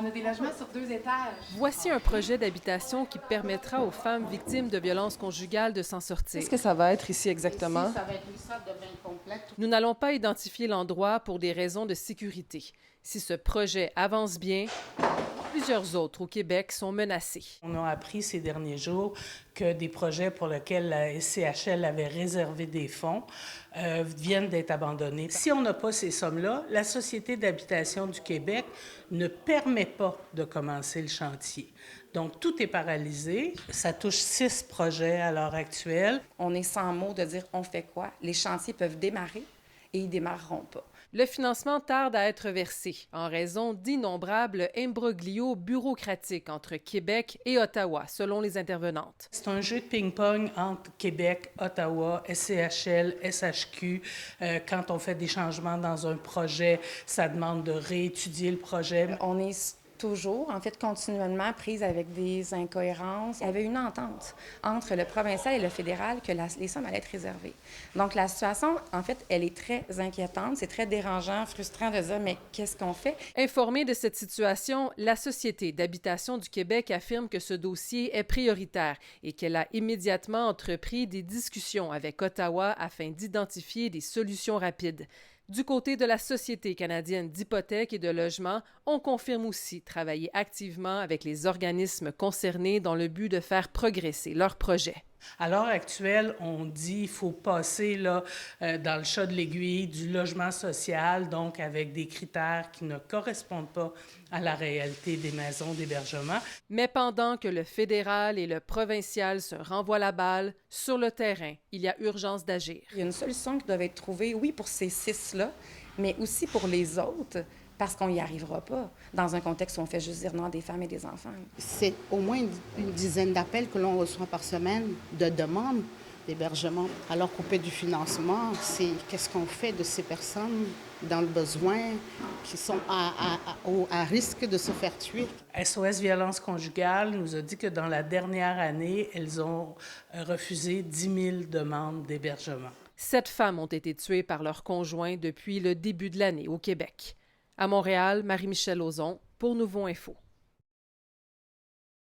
On a des logements sur 2 étages. Voici un projet d'habitation qui permettra aux femmes victimes de violences conjugales de s'en sortir. Qu'est-ce que ça va être ici exactement? Ici, ça va être une sorte de bain complet. Nous n'allons pas identifier l'endroit pour des raisons de sécurité. Si ce projet avance bien, plusieurs autres au Québec sont menacés. On a appris ces derniers jours que des projets pour lesquels la SCHL avait réservé des fonds viennent d'être abandonnés. Si on n'a pas ces sommes-là, la Société d'habitation du Québec ne permet pas de commencer le chantier. Donc, tout est paralysé. Ça touche 6 projets à l'heure actuelle. On est sans mots de dire on fait quoi. Les chantiers peuvent démarrer et ils démarreront pas. Le financement tarde à être versé en raison d'innombrables imbroglios bureaucratiques entre Québec et Ottawa, selon les intervenantes. C'est un jeu de ping-pong entre Québec, Ottawa, SCHL, SHQ. Quand on fait des changements dans un projet, ça demande de réétudier le projet. On est toujours, en fait, continuellement prise avec des incohérences. Il y avait une entente entre le provincial et le fédéral que les sommes allaient être réservées. Donc, la situation, en fait, elle est très inquiétante. C'est très dérangeant, frustrant de dire, mais qu'est-ce qu'on fait? Informée de cette situation, la Société d'habitation du Québec affirme que ce dossier est prioritaire et qu'elle a immédiatement entrepris des discussions avec Ottawa afin d'identifier des solutions rapides. Du côté de la Société canadienne d'hypothèques et de logement, on confirme aussi travailler activement avec les organismes concernés dans le but de faire progresser leurs projets. À l'heure actuelle, on dit qu'il faut passer là, dans le chat de l'aiguille du logement social, donc avec des critères qui ne correspondent pas à la réalité des maisons d'hébergement. Mais pendant que le fédéral et le provincial se renvoient la balle, sur le terrain, il y a urgence d'agir. Il y a une solution qui doit être trouvée, oui, pour ces 6-là, mais aussi pour les autres, parce qu'on n'y arrivera pas dans un contexte où on fait juste dire non à des femmes et des enfants. C'est au moins une dizaine d'appels que l'on reçoit par semaine de demandes d'hébergement. Alors coupé du financement, c'est qu'est-ce qu'on fait de ces personnes dans le besoin, qui sont à risque de se faire tuer. SOS Violence conjugale nous a dit que dans la dernière année, elles ont refusé 10 000 demandes d'hébergement. 7 femmes ont été tuées par leurs conjoints depuis le début de l'année au Québec. À Montréal, Marie-Michèle Auzon pour Nouveau Info.